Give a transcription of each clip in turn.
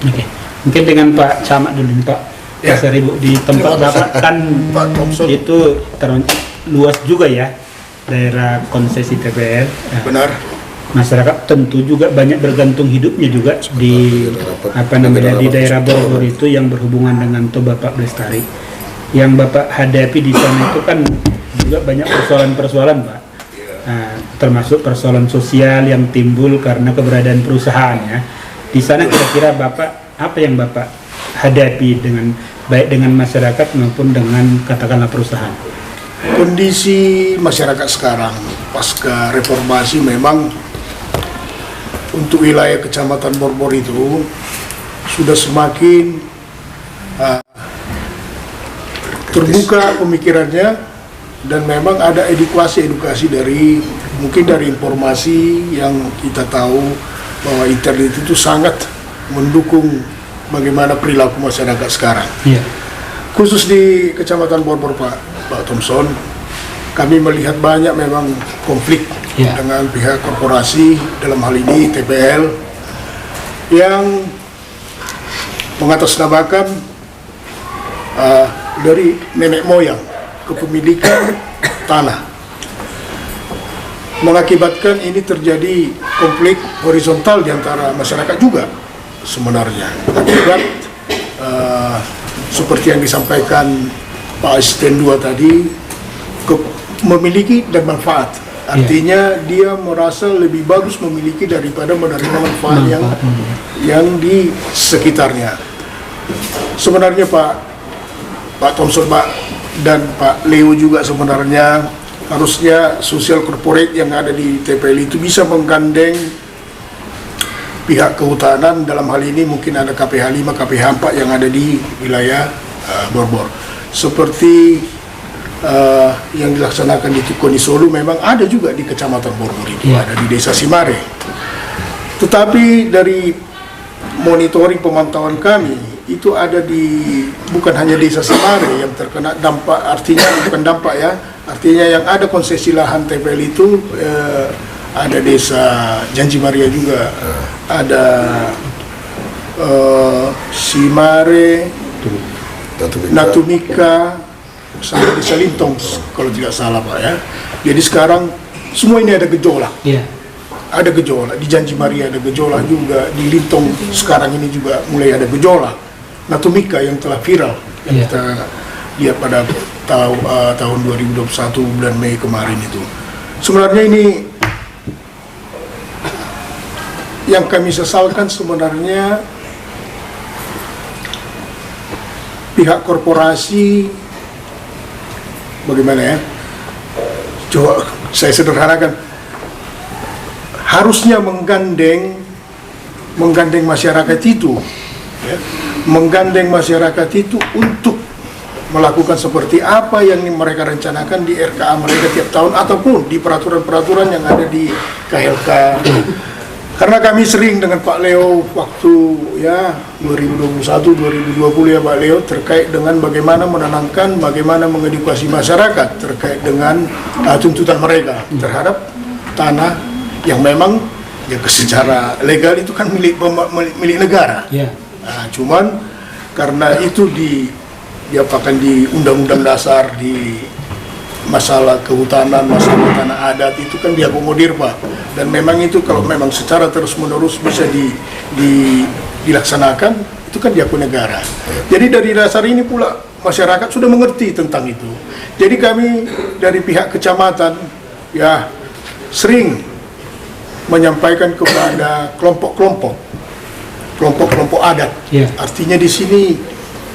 Oke. Mungkin dengan Pak Camat dulu nih, Pak. Ya. Pasar Ibu di tempat Bapak kan Pak Thompson. itu luas juga ya daerah konsesi TPL. Nah, Benar. masyarakat tentu juga banyak bergantung hidupnya juga di di daerah Borgor itu yang berhubungan dengan Toba Bapak Blestari. Yang Bapak hadapi di sana itu kan juga banyak persoalan-persoalan, Pak. Nah, termasuk persoalan sosial yang timbul karena keberadaan perusahaan ya. Di sana kira-kira Bapak apa yang Bapak hadapi dengan baik dengan masyarakat maupun dengan katakanlah perusahaan? Kondisi masyarakat sekarang pasca reformasi memang untuk wilayah Kecamatan Borbor itu sudah semakin terbuka pemikirannya, dan memang ada edukasi dari mungkin dari informasi yang kita tahu bahwa internet itu sangat mendukung bagaimana perilaku masyarakat sekarang. Iya. Khusus di Kecamatan Borbor Pak Thompson, kami melihat banyak memang konflik dengan pihak korporasi, dalam hal ini TPL, yang mengatasnamakan dari nenek moyang kepemilikan tanah, mengakibatkan ini terjadi konflik horizontal di antara masyarakat juga sebenarnya. Akibat seperti yang disampaikan Pak Asisten 2 tadi, memiliki dan manfaat. Artinya dia merasa lebih bagus memiliki daripada menerima manfaat yang di sekitarnya. Sebenarnya Pak Thompson, Pak, dan Pak Leo juga sebenarnya harusnya sosial corporate yang ada di TPL itu bisa menggandeng pihak kehutanan, dalam hal ini mungkin ada KPH 5, KPH 4 yang ada di wilayah Borbor. Seperti yang dilaksanakan di Tukoni Solo memang ada juga di Kecamatan Borbor itu, ada di Desa Simare. Tetapi dari monitoring pemantauan kami, itu ada di bukan hanya Desa Simare yang terkena dampak, artinya bukan dampak ya, artinya yang ada konsesi lahan TPL itu ada Desa Janji Maria juga, ada Simare, Natumika, sampai Desa Lintong kalau tidak salah, Pak ya. Jadi sekarang semua ini ada gejolak. Ada gejolak di Janji Maria, ada gejolak juga di Lintong sekarang ini juga mulai ada gejolak. Natumika yang telah viral yang kita lihat pada tahun 2021 bulan Mei kemarin itu. Sebenarnya ini yang kami sesalkan sebenarnya pihak korporasi, bagaimana ya, coba saya sederhanakan, harusnya menggandeng masyarakat itu ya, menggandeng masyarakat itu untuk melakukan seperti apa yang mereka rencanakan di RKA mereka tiap tahun ataupun di peraturan-peraturan yang ada di KLK. Karena kami sering dengan Pak Leo waktu ya 2021-2020 ya Pak Leo, terkait dengan bagaimana menenangkan, bagaimana mengedukasi masyarakat terkait dengan tuntutan mereka terhadap tanah yang memang ya secara legal itu kan milik negara. Nah, cuman karena itu diapakan di Undang-Undang Dasar, di masalah kehutanan, masalah tanah adat itu kan diakomodir, Pak. Dan memang itu kalau memang secara terus-menerus bisa dilaksanakan, itu kan diakui negara. Jadi dari dasar ini pula masyarakat sudah mengerti tentang itu. Jadi kami dari pihak kecamatan ya sering menyampaikan kepada kelompok-kelompok adat. Artinya di sini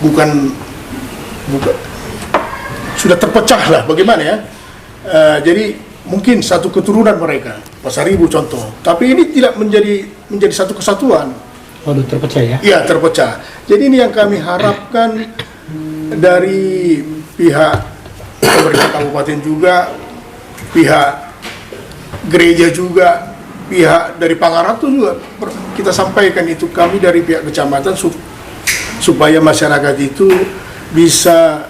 bukan sudah terpecah lah, bagaimana ya? Jadi mungkin satu keturunan mereka, Pasar Ibu contoh, tapi ini tidak menjadi satu kesatuan. Waduh, terpecah ya? Iya, terpecah. Jadi ini yang kami harapkan dari pihak pemerintah kabupaten juga, pihak gereja juga, pihak dari Pangaratu juga kita sampaikan itu, kami dari pihak kecamatan supaya masyarakat itu bisa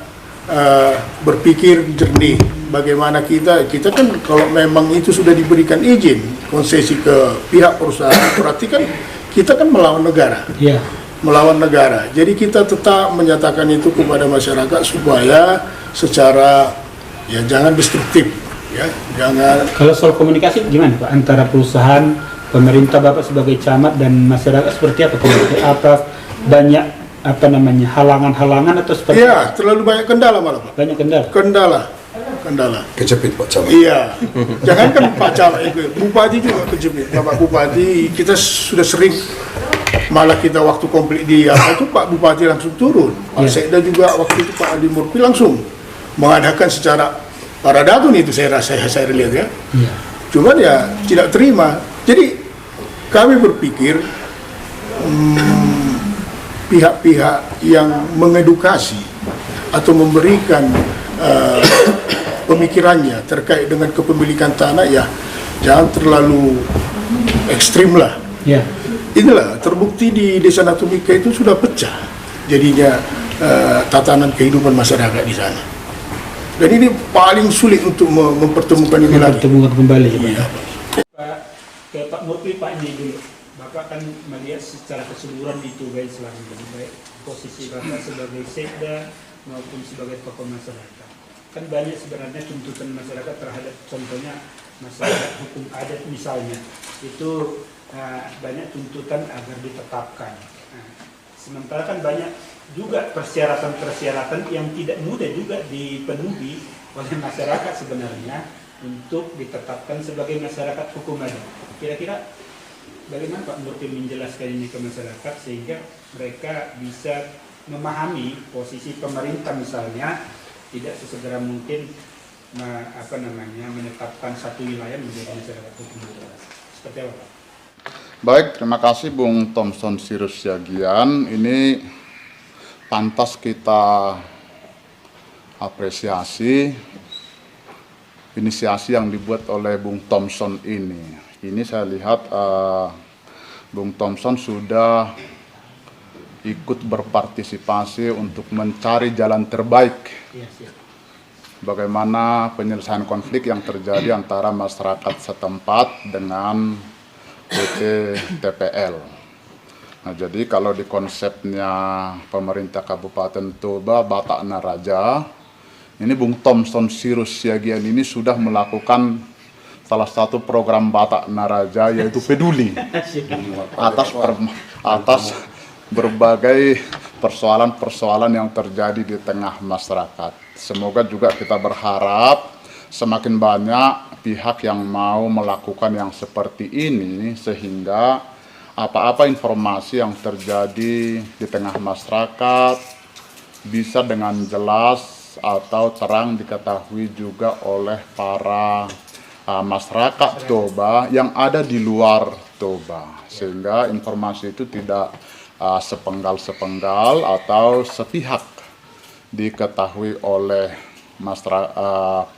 berpikir jernih. Bagaimana kita kan kalau memang itu sudah diberikan izin konsesi ke pihak perusahaan, berarti kan kita kan melawan negara. melawan negara. Jadi kita tetap menyatakan itu kepada masyarakat supaya secara ya jangan destruktif, ya jangan. Kalau soal komunikasi gimana Pak antara perusahaan, pemerintah, Bapak sebagai camat dan masyarakat seperti apa? Apa banyak halangan-halangan atau seperti? Iya, terlalu banyak kendala malah Pak. Banyak kendala. Kendala. Kejepit Pak Camat. Iya, jangankan Pak Camat itu, Bupati juga kejepit. Bapak Bupati kita sudah sering, malah kita waktu konflik di Pak Bupati langsung turun. Pak Sekda juga waktu itu Pak Adi Murpi langsung mengadakan secara paradatun itu saya lihat ya. Cuman ya tidak terima. Jadi kami berpikir pihak-pihak yang mengedukasi atau memberikan pemikirannya terkait dengan kepemilikan tanah ya jangan terlalu ekstrim lah. Ya. Inilah terbukti di Desa Natumika itu sudah pecah jadinya tatanan kehidupan masyarakat di sana. Dan ini paling sulit untuk mempertemukan ini lagi. Mempertemukan kembali. Iya. Pak Murpi, Pak ini dulu. Bapak kan melihat secara keseluruhan di Tubai selama ini, baik posisi Bapak sebagai sekda maupun sebagai tokoh masyarakat. Kan banyak sebenarnya tuntutan masyarakat terhadap contohnya masyarakat hukum adat misalnya itu banyak tuntutan agar ditetapkan. Sementara kan banyak juga persyaratan-persyaratan yang tidak mudah juga dipenuhi oleh masyarakat sebenarnya untuk ditetapkan sebagai masyarakat hukum adat. Kira-kira bagaimana Pak Murti menjelaskan ini ke masyarakat sehingga mereka bisa memahami posisi pemerintah misalnya tidak sesegera mungkin menetapkan satu wilayah menjadi masyarakat hukum adat. Seperti apa Pak? Baik, terima kasih Bung Thomson Sirus Siagian. Ini pantas kita apresiasi inisiasi yang dibuat oleh Bung Thomson ini. Ini saya lihat Bung Thomson sudah ikut berpartisipasi untuk mencari jalan terbaik bagaimana penyelesaian konflik yang terjadi antara masyarakat setempat dengan PT TPL. Nah, jadi kalau di konsepnya pemerintah Kabupaten Toba Batak Naraja, ini Bung Thomson Sirus Siagian ini sudah melakukan salah satu program Batak Naraja yaitu peduli atas berbagai persoalan-persoalan yang terjadi di tengah masyarakat. Semoga juga kita berharap semakin banyak pihak yang mau melakukan yang seperti ini sehingga apa-apa informasi yang terjadi di tengah masyarakat bisa dengan jelas atau terang diketahui juga oleh para masyarakat Toba yang ada di luar Toba, sehingga informasi itu tidak sepenggal-sepenggal atau sepihak diketahui oleh masyarakat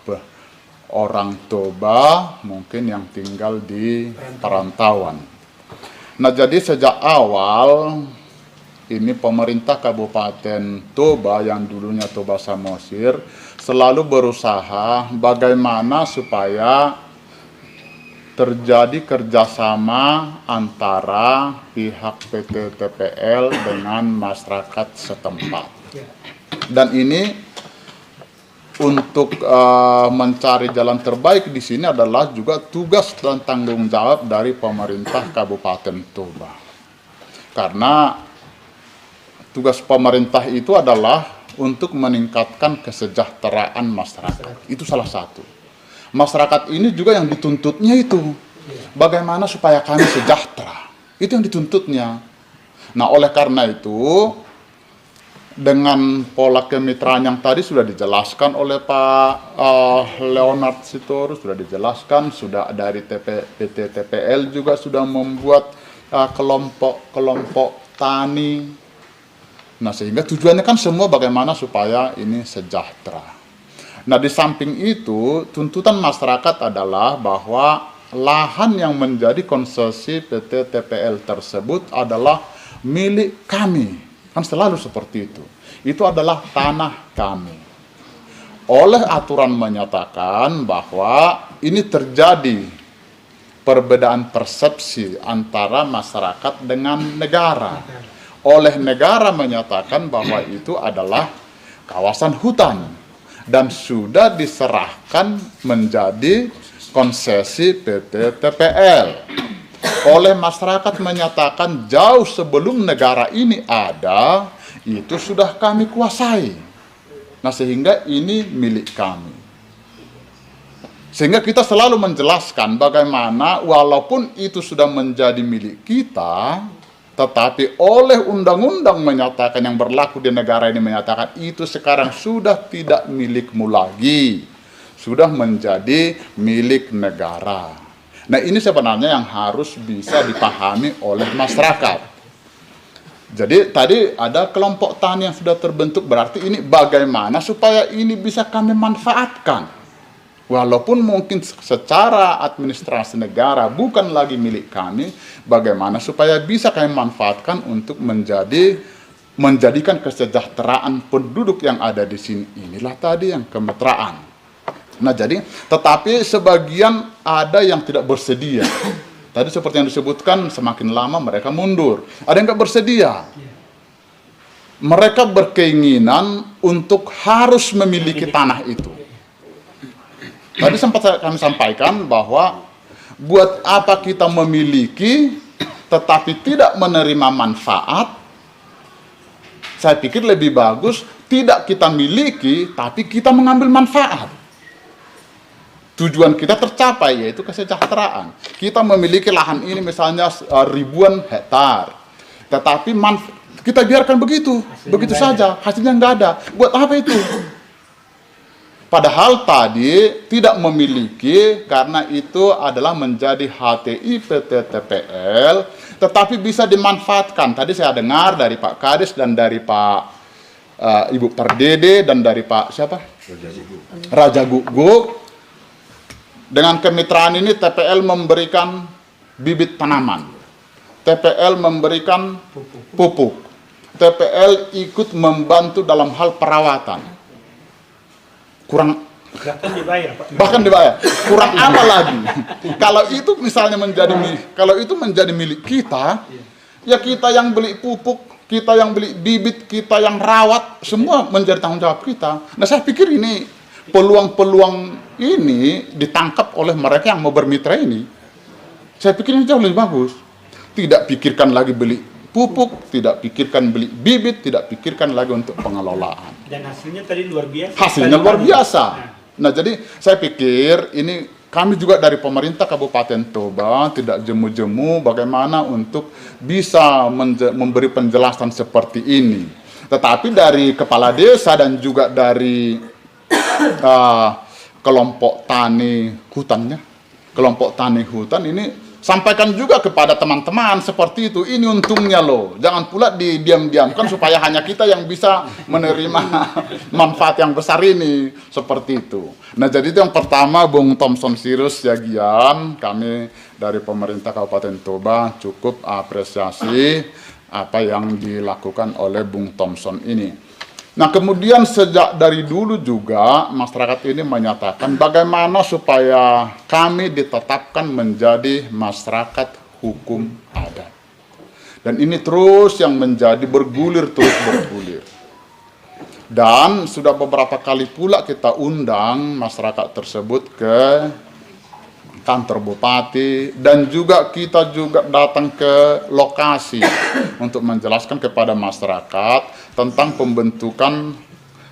orang Toba mungkin yang tinggal di perantauan. Nah, jadi sejak awal ini pemerintah Kabupaten Toba yang dulunya Toba Samosir selalu berusaha bagaimana supaya terjadi kerjasama antara pihak PT TPL dengan masyarakat setempat. Dan ini untuk mencari jalan terbaik di sini adalah juga tugas dan tanggung jawab dari pemerintah Kabupaten Toba. Karena tugas pemerintah itu adalah untuk meningkatkan kesejahteraan masyarakat. Itu salah satu. Masyarakat ini juga yang dituntutnya itu bagaimana supaya kami sejahtera. Itu yang dituntutnya. Nah, oleh karena itu dengan pola kemitraan yang tadi sudah dijelaskan oleh Pak Leonard Sitorus, sudah dijelaskan, sudah dari PT TPL juga sudah membuat kelompok-kelompok tani. Nah, sehingga tujuannya kan semua bagaimana supaya ini sejahtera. Nah, di samping itu, tuntutan masyarakat adalah bahwa lahan yang menjadi konsesi PT TPL tersebut adalah milik kami. Kan selalu seperti itu. Itu adalah tanah kami. Oleh aturan menyatakan bahwa ini terjadi perbedaan persepsi antara masyarakat dengan negara. oleh negara menyatakan bahwa itu adalah kawasan hutan dan sudah diserahkan menjadi konsesi PT TPL. Oleh masyarakat menyatakan jauh sebelum negara ini ada, itu sudah kami kuasai. Nah, sehingga ini milik kami. Sehingga kita selalu menjelaskan bagaimana walaupun itu sudah menjadi milik kita, tetapi oleh undang-undang menyatakan yang berlaku di negara ini menyatakan itu sekarang sudah tidak milikmu lagi, sudah menjadi milik negara. Nah, ini sebenarnya yang harus bisa dipahami oleh masyarakat. Jadi tadi ada kelompok tani yang sudah terbentuk, berarti ini bagaimana supaya ini bisa kami manfaatkan. Walaupun mungkin secara administrasi negara bukan lagi milik kami, bagaimana supaya bisa kami manfaatkan untuk menjadikan kesejahteraan penduduk yang ada di sini. Inilah tadi yang kemitraan. Nah, jadi tetapi sebagian ada yang tidak bersedia. Tadi seperti yang disebutkan, semakin lama mereka mundur. Ada yang nggak bersedia. Mereka berkeinginan untuk harus memiliki tanah itu. Tadi sempat kami sampaikan bahwa buat apa kita memiliki tetapi tidak menerima manfaat. Saya pikir lebih bagus tidak kita miliki tapi kita mengambil manfaat. Tujuan kita tercapai, yaitu kesejahteraan. Kita memiliki lahan ini misalnya ribuan hektar, tetapi kita biarkan begitu saja, hasilnya nggak ada. Buat apa itu? Padahal tadi tidak memiliki karena itu adalah menjadi HTI PT TPL, tetapi bisa dimanfaatkan. Tadi saya dengar dari Pak Kades dan dari Pak Ibu Perdede dan dari Pak siapa? Raja Guguk. Dengan kemitraan ini TPL memberikan bibit tanaman, TPL memberikan pupuk, TPL ikut membantu dalam hal perawatan. Bahkan dibayar. Kurang apa lagi? Kalau itu misalnya menjadi milik kita, ya kita yang beli pupuk, kita yang beli bibit, kita yang rawat, semua menjadi tanggung jawab kita. Nah, saya pikir ini peluang-peluang ini ditangkap oleh mereka yang mau bermitra ini. Saya pikir ini jauh lebih bagus. Tidak pikirkan lagi beli pupuk, tidak pikirkan beli bibit, tidak pikirkan lagi untuk pengelolaan. Dan hasilnya tadi luar biasa. Hasilnya luar biasa. Nah, jadi saya pikir ini kami juga dari pemerintah Kabupaten Toba tidak jemu-jemu bagaimana untuk bisa memberi penjelasan seperti ini. Tetapi dari kepala desa dan juga dari kelompok tani hutan ini sampaikan juga kepada teman-teman seperti itu. Ini untungnya loh, jangan pula didiam-diamkan supaya hanya kita yang bisa menerima manfaat yang besar ini, seperti itu. Nah, jadi itu yang pertama, Bung Thompson Sirus Yagian, kami dari pemerintah Kabupaten Toba cukup apresiasi apa yang dilakukan oleh Bung Thompson ini. Nah, kemudian sejak dari dulu juga masyarakat ini menyatakan bagaimana supaya kami ditetapkan menjadi masyarakat hukum adat. Dan ini terus yang menjadi bergulir. Dan sudah beberapa kali pula kita undang masyarakat tersebut ke kantor bupati, dan juga kita datang ke lokasi untuk menjelaskan kepada masyarakat tentang pembentukan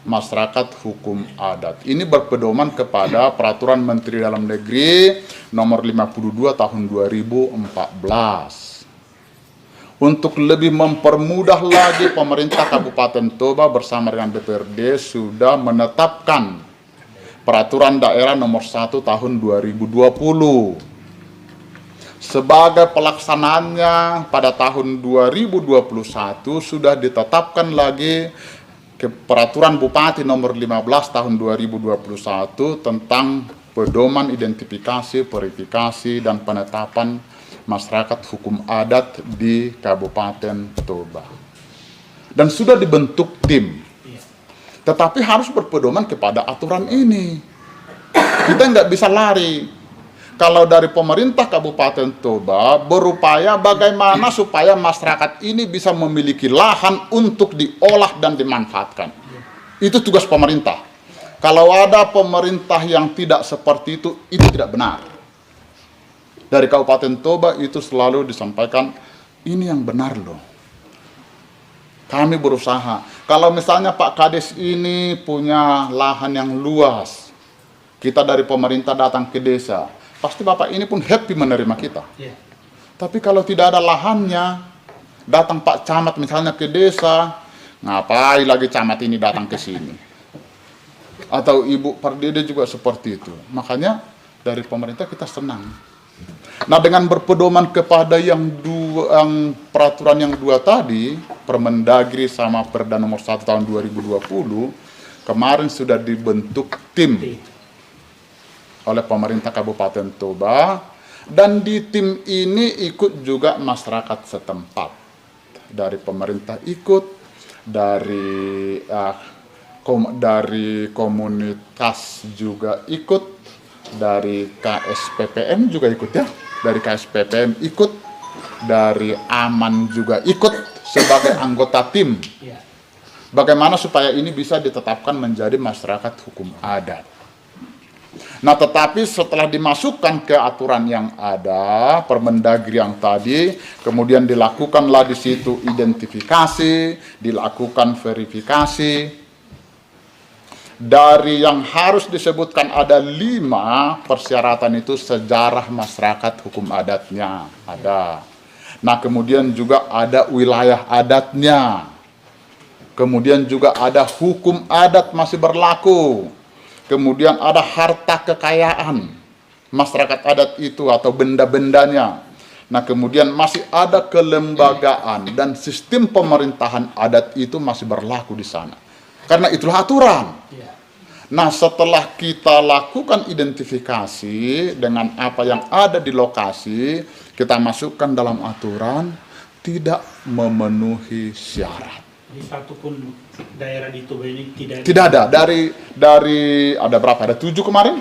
masyarakat hukum adat. Ini berpedoman kepada Peraturan Menteri Dalam Negeri nomor 52 tahun 2014. Untuk lebih mempermudah lagi, pemerintah Kabupaten Toba bersama dengan DPRD sudah menetapkan Peraturan Daerah nomor 1 tahun 2020. Sebagai pelaksanaannya pada tahun 2021 sudah ditetapkan lagi ke Peraturan Bupati nomor 15 tahun 2021 tentang pedoman identifikasi, verifikasi, dan penetapan masyarakat hukum adat di Kabupaten Toba. Dan sudah dibentuk tim. Tetapi harus berpedoman kepada aturan ini. Kita nggak bisa lari. kalau dari pemerintah Kabupaten Toba berupaya bagaimana supaya masyarakat ini bisa memiliki lahan untuk diolah dan dimanfaatkan. Itu tugas pemerintah. Kalau ada pemerintah yang tidak seperti itu tidak benar. Dari Kabupaten Toba itu selalu disampaikan, ini yang benar loh. Kami berusaha. Kalau misalnya Pak Kades ini punya lahan yang luas, kita dari pemerintah datang ke desa, pasti Bapak ini pun happy menerima kita. Tapi kalau tidak ada lahannya, datang Pak Camat misalnya ke desa, ngapain lagi camat ini datang ke sini? Atau Ibu Pardede juga seperti itu. Makanya dari pemerintah kita senang. Nah, dengan berpedoman kepada yang peraturan yang dua tadi, Permendagri sama Perda nomor 1 tahun 2020, kemarin sudah dibentuk tim oleh pemerintah Kabupaten Toba, dan di tim ini ikut juga masyarakat setempat. Dari pemerintah ikut, dari komunitas juga ikut, dari KSPPM juga ikut ya, dari KSPPM ikut, dari Aman juga ikut sebagai anggota tim. Bagaimana supaya ini bisa ditetapkan menjadi masyarakat hukum adat. Nah, tetapi setelah dimasukkan ke aturan yang ada, Permendagri yang tadi, kemudian dilakukanlah di situ identifikasi, dilakukan verifikasi. Dari yang harus disebutkan ada 5 persyaratan itu sejarah masyarakat hukum adatnya ada. Nah, kemudian juga ada wilayah adatnya. Kemudian juga ada hukum adat masih berlaku. Kemudian ada harta kekayaan masyarakat adat itu atau benda-bendanya. Nah, kemudian masih ada kelembagaan dan sistem pemerintahan adat itu masih berlaku di sana. Karena itulah aturan. Nah, setelah kita lakukan identifikasi dengan apa yang ada di lokasi, kita masukkan dalam aturan, tidak memenuhi syarat. Di satu pun daerah di Toba ini tidak ada. Dari ada berapa? Ada 7 kemarin?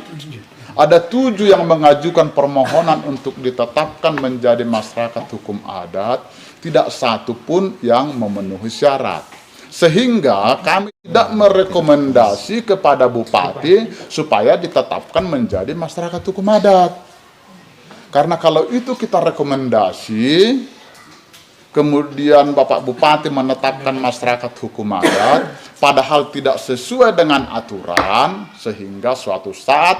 Ada 7 yang mengajukan permohonan untuk ditetapkan menjadi masyarakat hukum adat, tidak satu pun yang memenuhi syarat. Sehingga kami tidak merekomendasi kepada Bupati supaya ditetapkan menjadi masyarakat hukum adat. Karena kalau itu kita rekomendasi, kemudian Bapak Bupati menetapkan masyarakat hukum adat, padahal tidak sesuai dengan aturan, sehingga suatu saat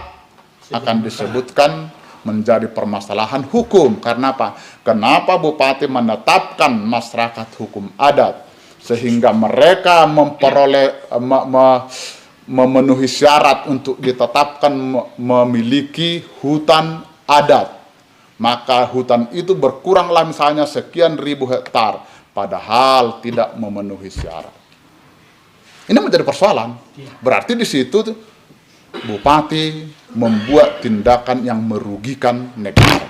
akan disebutkan menjadi permasalahan hukum. Karena apa? Kenapa Bupati menetapkan masyarakat hukum adat? Sehingga mereka memenuhi syarat untuk ditetapkan memiliki hutan adat. Maka hutan itu berkuranglah misalnya sekian ribu hektar, padahal tidak memenuhi syarat. Ini menjadi persoalan. Berarti di situ Bupati membuat tindakan yang merugikan negara.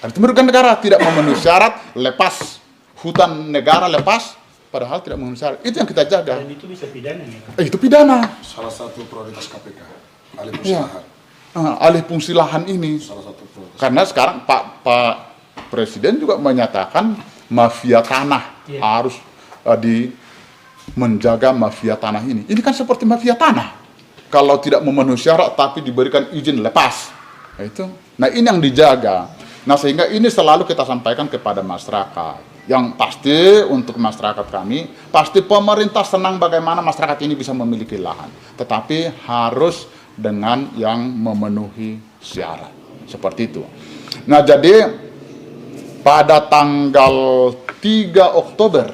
Dan itu merugikan negara, tidak memenuhi syarat, lepas hutan negara lepas, padahal tidak memenuhi syarat. Itu yang kita jaga. Dan itu bisa pidana ya? Itu pidana. Salah satu prioritas KPK, alih fungsi lahan. Alih fungsi lahan ini. Salah satu prioritas. Karena sekarang Pak Presiden juga menyatakan mafia tanah harus menjaga mafia tanah ini. Ini kan seperti mafia tanah. Kalau tidak memenuhi syarat tapi diberikan izin lepas. Nah, ini yang dijaga. Nah, sehingga ini selalu kita sampaikan kepada masyarakat. Yang pasti untuk masyarakat kami, pasti pemerintah senang bagaimana masyarakat ini bisa memiliki lahan. Tetapi harus dengan yang memenuhi syarat. Seperti itu. Nah, jadi pada tanggal 3 Oktober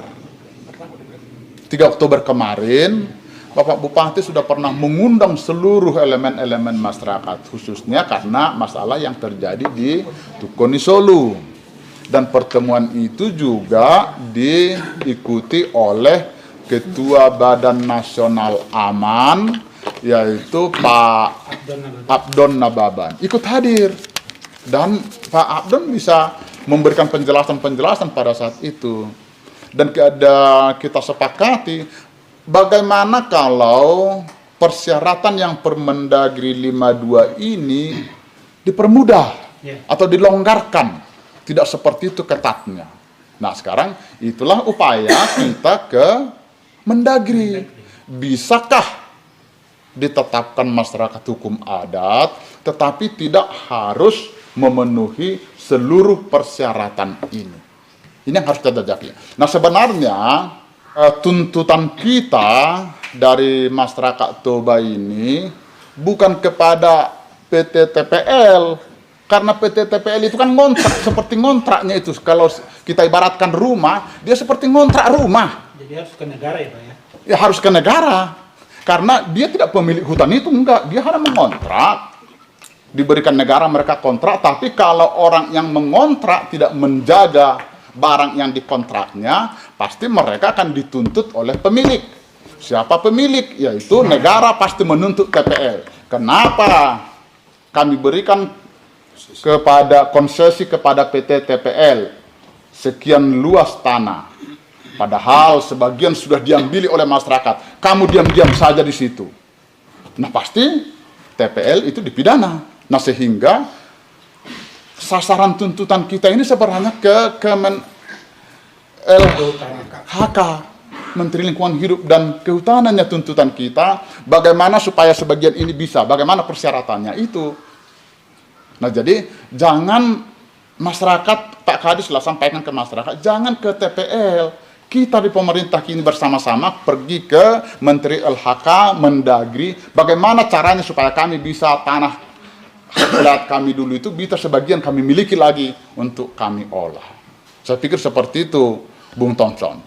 kemarin, Bapak Bupati sudah pernah mengundang seluruh elemen-elemen masyarakat, khususnya karena masalah yang terjadi di Tukoni Solu. Dan pertemuan itu juga diikuti oleh Ketua Badan Nasional Aman, yaitu Pak Abdon Nababan. Ikut hadir. Dan Pak Abdon bisa memberikan penjelasan-penjelasan pada saat itu. Dan kita sepakati, bagaimana kalau persyaratan yang Permendagri 52 ini dipermudah Ya. atau dilonggarkan, tidak seperti itu ketatnya. Nah sekarang itulah upaya kita ke Mendagri. Bisakah ditetapkan masyarakat hukum adat, tetapi tidak harus memenuhi seluruh persyaratan ini? Ini yang harus kita jajaki. Nah sebenarnya tuntutan kita dari masyarakat Toba ini bukan kepada PT TPL, karena PT TPL itu kan ngontrak, seperti ngontraknya itu. Kalau kita ibaratkan rumah, dia seperti ngontrak rumah. Jadi harus ke negara ya Pak ya? Ya harus ke negara, karena dia tidak pemilik hutan itu, enggak. Dia hanya mengontrak, diberikan negara mereka kontrak. Tapi kalau orang yang mengontrak tidak menjaga barang yang dikontraknya, pasti mereka akan dituntut oleh pemilik. Siapa pemilik? Yaitu negara pasti menuntut TPL. Kenapa kami berikan kepada konsesi kepada PT TPL sekian luas tanah, padahal sebagian sudah diambil oleh masyarakat, kamu diam-diam saja di situ? Nah pasti TPL itu dipidana. Nah sehingga sasaran tuntutan kita ini sebenarnya ke LHK, Menteri Lingkungan Hidup dan Kehutanannya. Tuntutan kita bagaimana supaya sebagian ini bisa, bagaimana persyaratannya itu. Nah jadi jangan masyarakat, Pak Kadis lah sampaikan ke masyarakat, jangan ke TPL. Kita di pemerintah kini bersama-sama pergi ke Menteri LHK, Mendagri, bagaimana caranya supaya kami bisa tanah adat kami dulu itu bisa sebagian kami miliki lagi untuk kami olah. Saya pikir seperti itu, Bung Thompson.